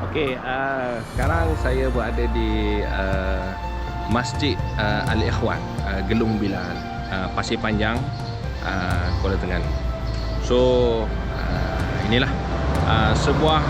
Okey, sekarang saya berada di Masjid Al-Ikhwan, Gelung Bilal, Pasir Panjang, Kuala Terengganu. So, inilah sebuah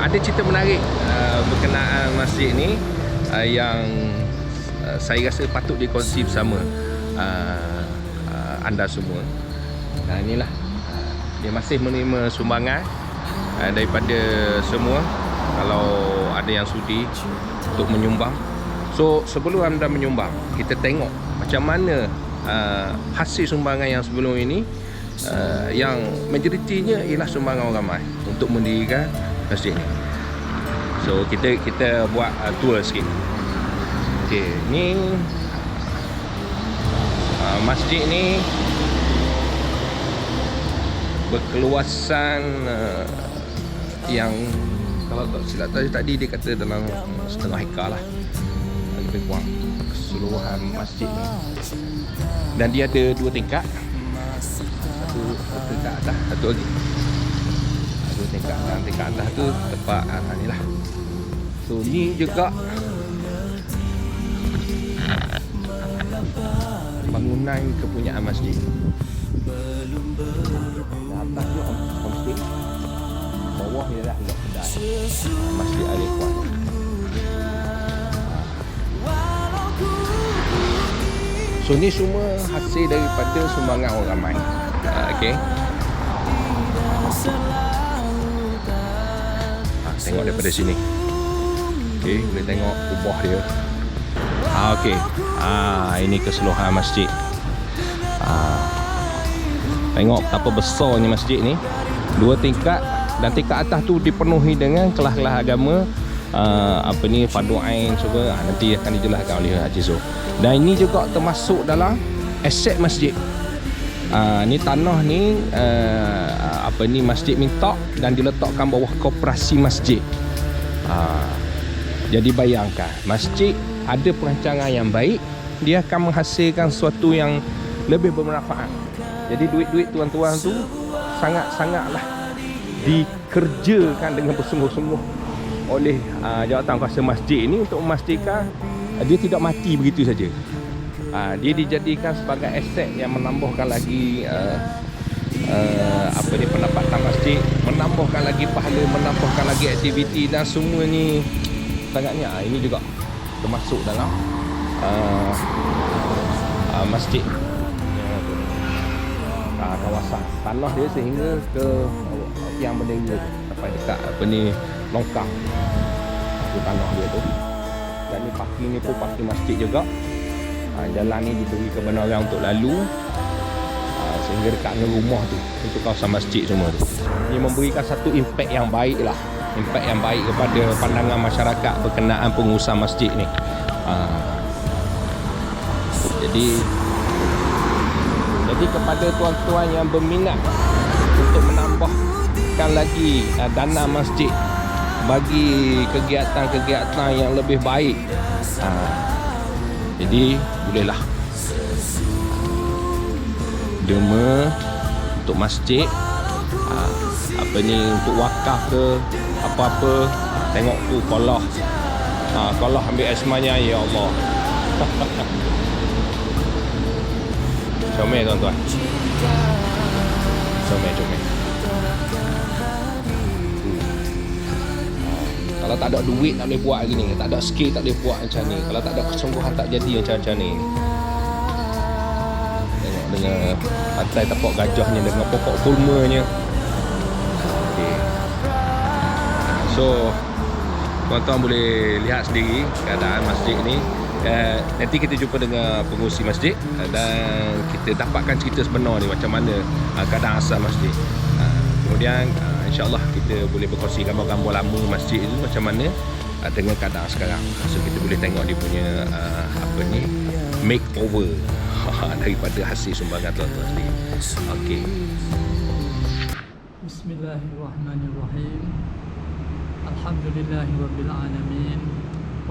ada cerita menarik berkenaan masjid ni yang saya rasa patut dikongsi bersama anda semua. Dan inilah dia masih menerima sumbangan daripada semua. Kalau ada yang sudi untuk menyumbang. So sebelum anda menyumbang, kita tengok macam mana hasil sumbangan yang sebelum ini, yang majoritinya ialah sumbangan orang ramai untuk mendirikan masjid ni. So kita buat tour sikit. Okey, ni masjid ni berkeluasan yang kalau tak silap tadi dia kata dalam setengah hektar lah, lebih kurang keseluruhan masjid ni. Dan dia ada 2 tingkat, satu tingkat atas, satu lagi 2 tingkat. Dan tingkat atas tu tempat ni lah. So ni juga bangunan kepunyaan masjid. Atas tu homestay, bawah ni adalah kedai Masjid Al-Ikhwan. So ni semua hasil daripada sumbangan orang ramai. Okey. Tengok daripada sini. Okey, boleh tengok kubah dia. Okey. Ini keseluruhan masjid. Tengok betapa besarnya masjid ni. 2 tingkat, dan tingkat atas tu dipenuhi dengan kelas-kelas agama, fardu ain semua. Nanti akan dijelaskan oleh Haji Zul. Dan ini juga termasuk dalam aset masjid. Ni tanah ni masjid minta dan diletakkan bawah koperasi masjid. Jadi bayangkan, masjid ada perancangan yang baik, dia akan menghasilkan sesuatu yang lebih bermanfaat. Jadi duit-duit tuan-tuan tu sangat-sangatlah dikerjakan dengan bersungguh-sungguh oleh jawatan kuasa masjid ini untuk memastikan dia tidak mati begitu saja. Dia dijadikan sebagai aset yang menambahkan lagi pendapatan masjid, menambahkan lagi pahala, menambahkan lagi aktiviti, dan semua ni sangatnya ini juga termasuk dalam masjid. Kawasan tanah dia sehingga ke yang bendera sampai dekat longkang itu tanah dia tu. Dan ni parking ni pun parking masjid juga. Jalan ni diberi kebenaran untuk lalu sehingga dekat dengan rumah tu, untuk kawasan masjid semua tu. Ini memberikan satu impak yang baik lah, impak yang baik kepada pandangan masyarakat berkenaan pengurusan masjid ni. Jadi kepada tuan-tuan yang berminat untuk menambahkan lagi dana masjid bagi kegiatan-kegiatan yang lebih baik, jadi bolehlah derma untuk masjid, untuk wakaf ke apa-apa. Tengok tu kalau ambil asmanya, ya Allah. Comel tuan-tuan. Comel. Kalau tak ada duit tak boleh buat gini, tak ada skill tak boleh buat macam ni, kalau tak ada kesungguhan tak jadi macam ni. Tengok dengan pantai tapak gajahnya, dengan pokok kurmanya. Okay. So tuan-tuan boleh lihat sendiri keadaan masjid ni. Nanti kita jumpa dengan pengurusi masjid dan kita dapatkan cerita sebenar ni macam mana keadaan asal masjid. Kemudian insya-Allah kita boleh berkongsi gambar-gambar lama masjid itu macam mana dengan keadaan sekarang. So kita boleh tengok dia punya makeover daripada hasil sumbangan tuan-tuan sendiri. Okey. Bismillahirrahmanirrahim. Alhamdulillahirabbil alamin.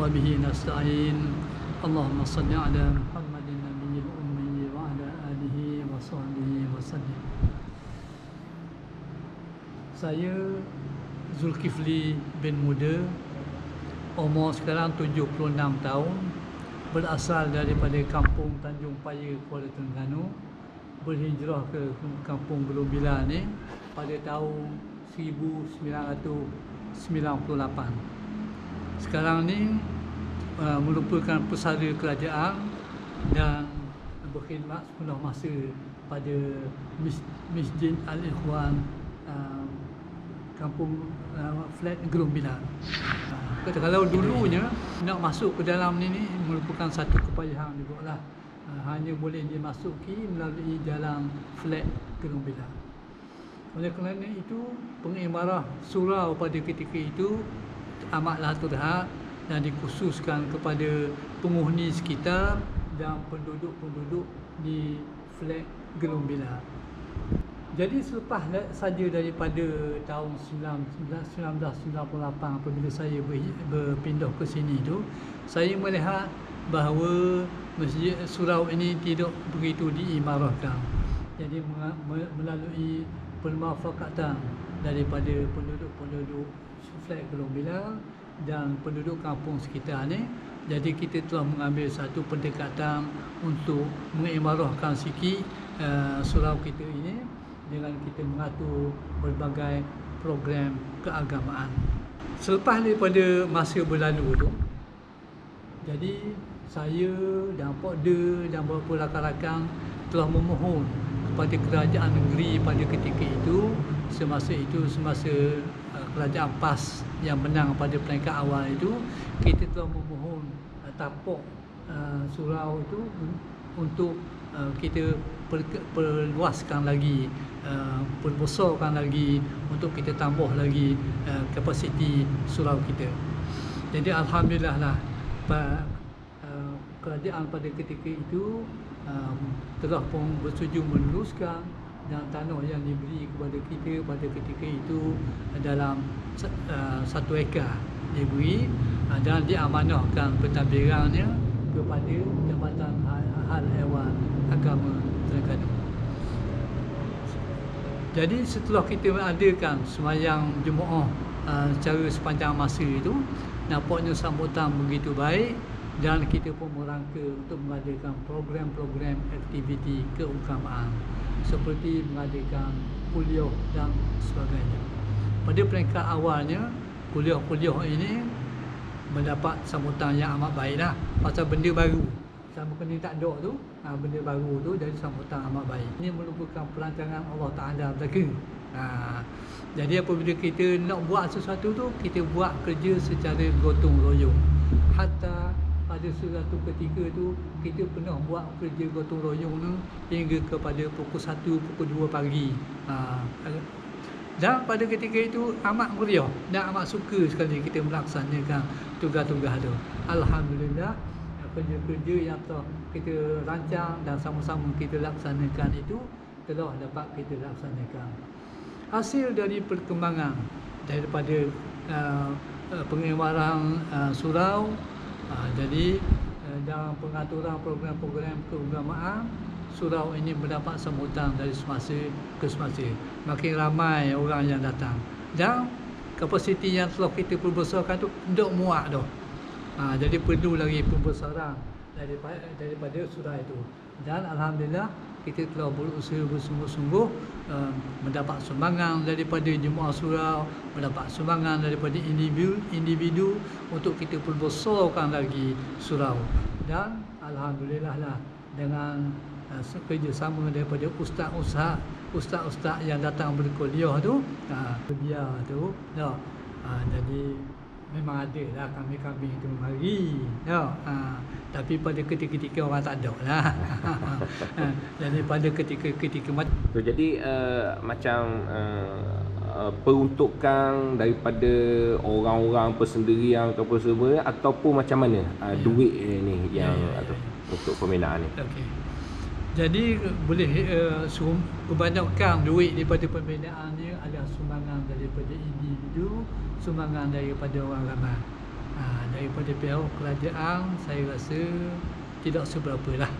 Wa bihi nasta'in. Allahumma salli ala Muhammadin nabiyil ummi wa ala alihi wa sahbihi wa sallim. Saya Zulkifli bin Muda, umur sekarang 76 tahun, berasal daripada kampung Tanjung Paya, Kuala Terengganu, berhijrah ke kampung Gelombila ni pada tahun 1998. Sekarang ni merupakan pesara kerajaan dan berkhidmat sepenuh masa pada Masjid Al-Ikhwan, kampung flat Gelombila. Kalau dulunya nak masuk ke dalam ni merupakan satu kepayahan jugalah. Hanya boleh dimasuki melalui jalan flat Gelombila. Oleh kerana itu, pengimarah surau pada ketika itu amatlah terhad dan dikhususkan kepada penghuni sekitar dan penduduk-penduduk di flat Gelombila. Jadi selepas saja daripada tahun 1998 apabila saya berpindah ke sini tu, saya melihat bahawa masjid surau ini tidak begitu diimarahkan. Jadi melalui permufakatan daripada penduduk-penduduk flat Gelombila dan penduduk kampung sekitar ni, jadi kita telah mengambil satu pendekatan untuk mengimarahkan sikit surau kita ini dengan kita mengatur berbagai program keagamaan. Selepas daripada masa berlalu tu, jadi saya dan Pokda dan beberapa rakan-rakan telah memohon kepada kerajaan negeri pada ketika itu, semasa kerajaan PAS yang menang pada peringkat awal itu, kita telah memohon tapuk surau itu untuk kita perluaskan lagi, perbesarkan lagi untuk kita tambah lagi kapasiti surau kita. Jadi alhamdulillah lah kerajaan pada ketika itu telah pun bersetuju meneruskan, dan tanah yang diberi kepada kita pada ketika itu dalam 1 ekar diberi dan diamanahkan pentadbirannya kepada Jabatan Hal Ehwal Agama Terengganu. Jadi setelah kita mengadakan sembahyang Jumaat secara sepanjang masa itu, nampaknya sambutan begitu baik dan kita pun merangka untuk mengadakan program-program aktiviti keagamaan seperti mengadakan kuliah dan sebagainya. Pada peringkat awalnya, kuliah-kuliah ini mendapat sambutan yang amat baiklah, pasal benda baru. Sama kena tak ada tu, benda baru tu, jadi sambutan amat baik. Ini merupakan perancangan Allah Ta'ala belaka. Jadi apabila kita nak buat sesuatu tu, kita buat kerja secara gotong royong. Hatta pada suatu ketika tu, kita pernah buat kerja gotong royong tu hingga kepada pukul 1, pukul 2 pagi. Dan pada ketika itu amat meriah dan amat suka sekali kita melaksanakan tugas-tugas tu. Alhamdulillah, kerja-kerja yang telah kita rancang dan sama-sama kita laksanakan itu telah dapat kita laksanakan. Hasil dari perkembangan daripada pengimaran surau, jadi dalam pengaturan program-program keagamaan, surau ini mendapat sambutan dari semasa ke semasa. Makin ramai orang yang datang dan kapasiti yang telah kita perbesarkan tu tidak muat dah. Jadi perlu lagi pembesaran daripada surau itu. Dan alhamdulillah kita telah berusaha bersungguh-sungguh mendapat sumbangan daripada jemaah surau, mendapat sumbangan daripada individu untuk kita perbesarkan lagi surau. Dan alhamdulillah lah dengan kerjasama daripada ustaz-ustaz yang datang berkuliah tu, dia tu dah, jadi memang ada lah kambing-kambing tu mari dah. Tapi pada ketika-ketika orang tak ada lah. Jadi pada ketika-ketika so, jadi macam peruntukan daripada orang-orang persendirian ke apa semua, ataupun macam mana duit ni yang untuk pembinaan ni? Okey. Jadi boleh kebanyakan duit daripada pembinaan ni adalah sumbangan daripada individu, sumbangan daripada orang ramai. Daripada pihak kerajaan saya rasa tidak seberapa lah.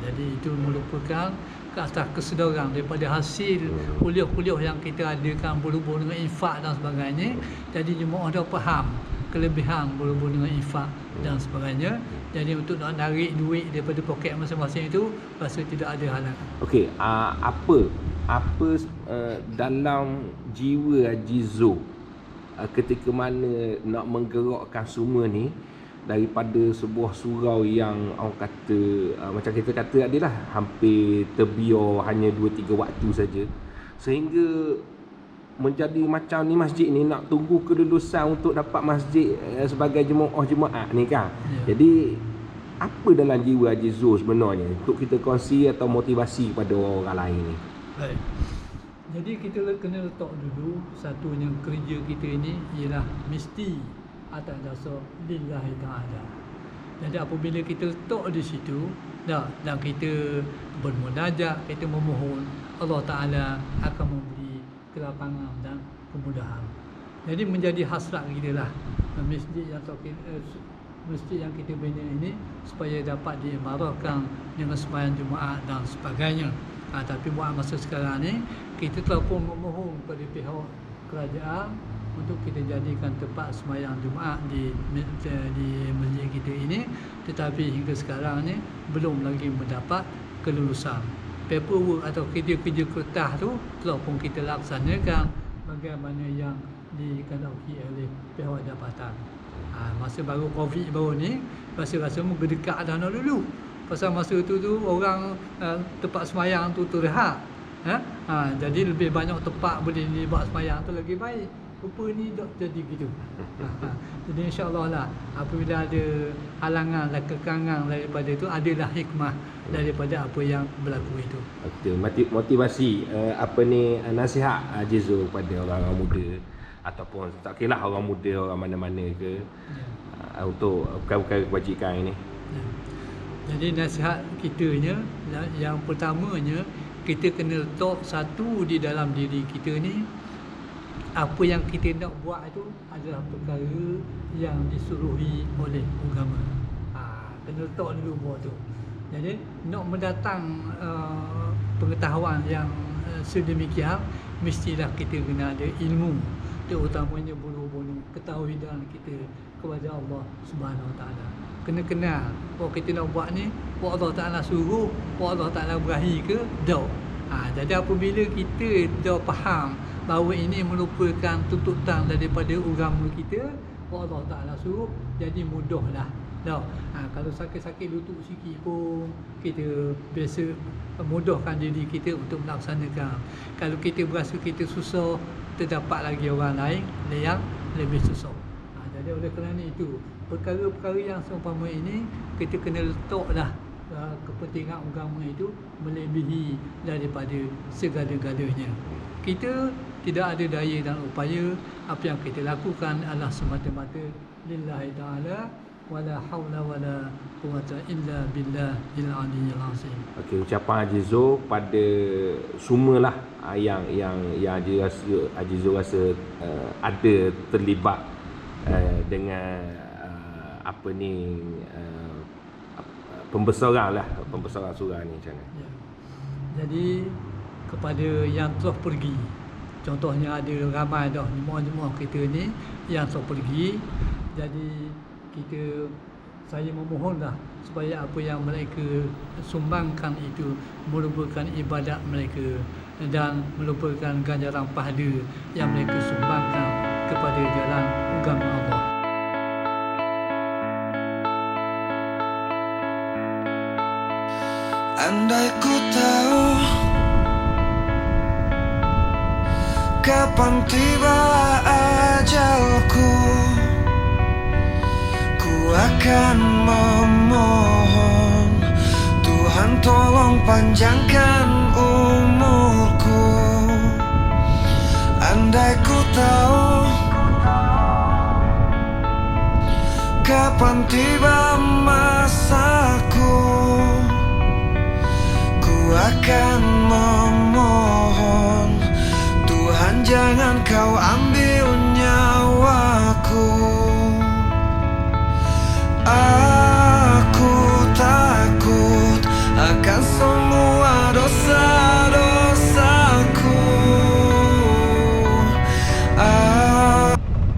Jadi itu merupakan ke atas kesedaran daripada hasil kuliah-kuliah yang kita adakan berhubung dengan infak dan sebagainya. Jadi jemaah dah faham kelebihan berhubung dengan infak dan sebagainya. Jadi untuk nak narik duit daripada poket masing-masing itu rasa tidak ada halangan. Okey, apa dalam jiwa Haji Zul ketika mana nak menggerakkan semua ni daripada sebuah surau yang orang kata macam kita kata adalah hampir terbiar hanya 2-3 waktu saja, sehingga menjadi macam ni masjid ni nak tunggu kelulusan untuk dapat masjid sebagai jemaah ni kan. Jadi apa dalam jiwa Haji Zul sebenarnya untuk kita kongsi atau motivasi kepada orang lain ni? Baik. Jadi kita kena letak dulu satunya kerja kita ini ialah mesti atas dasar lillahi ta'ala. Jadi apabila kita letak di situ dan kita bermunajat, kita memohon, Allah Ta'ala akan memberi kelapangan dan kemudahan. Jadi menjadi hasrat kita lah masjid yang kita bina ini supaya dapat diimarahkan dengan sembahyang Jumaat dan sebagainya. Tapi buat masa sekarang ni kita telah pun memohon kepada pihak kerajaan untuk kita jadikan tempat sembahyang Jumaat di masjid kita ini, tetapi hingga sekarang ni belum lagi mendapat kelulusan. Paperwork atau kerja-kerja kertas tu telah pun kita laksanakan bagaimana yang dikehendaki oleh pihak jabatan. Masa baru Covid baru ni rasa-rasa berdekat dah dulu. Pasal masa tu orang tempat sembahyang tu rehat. Jadi lebih banyak tempat boleh dibuat sembahyang tu lagi baik. Rupa ni tak jadi gitu. Jadi insya-Allah lah apabila ada halangan dan kekangan daripada itu, adalah hikmah daripada apa yang berlaku itu. Betul. Motivasi nasihat Haji Zul kepada orang-orang muda ataupun tak kira lah orang muda, orang mana-mana ke untuk perkara-perkara kebajikan ini. Jadi nasihat kitanya yang pertamanya, kita kena letak satu di dalam diri kita ni, apa yang kita nak buat itu adalah perkara yang disuruhi oleh agama. Kena letak dulu buat tu. Jadi nak mendatang pengetahuan yang sedemikian, mestilah kita kena ada ilmu, terutamanya berhubung dengan ketahuidan kita kepada Allah Subhanahu Wa Taala. Kena kenal bahawa kita nak buat ni, bahawa Allah Ta'ala suruh, bahawa Allah Ta'ala berahi ke, tak. Jadi apabila kita dah faham bahawa ini merupakan tuntutan daripada agama kita, bahawa Allah Ta'ala suruh, jadi mudahlah. Kalau sakit-sakit lutut sikit pun kita biasa mudahkan diri kita untuk melaksanakan. Kalau kita berasa kita susah, terdapat lagi orang lain yang lebih susah. Jadi oleh kerana itu, perkara-perkara yang seumpama ini kita kena letaklah kepentingan agama itu melebihi daripada segala-galanya. Kita tidak ada daya dan upaya, apa yang kita lakukan adalah semata-mata lillahi ta'ala, wala haula wala quwwata illa billahil aliyyil azim. Okey, ucapan Haji Zul pada semualah yang Haji Zul rasa ada terlibat dengan pembesaran surau ni macam mana? Jadi kepada yang telah pergi, contohnya ada ramai dah jemaah-jemaah kita ni yang telah pergi, jadi saya memohonlah supaya apa yang mereka sumbangkan itu merupakan ibadat mereka dan merupakan ganjaran pahala yang mereka sumbangkan kepada jalan agama Allah. Andai ku tahu kapan tiba ajalku, ku akan memohon Tuhan tolong panjangkan umurku. Andai ku tahu kapan tiba masaku, ku akan memohon Tuhan jangan kau ambil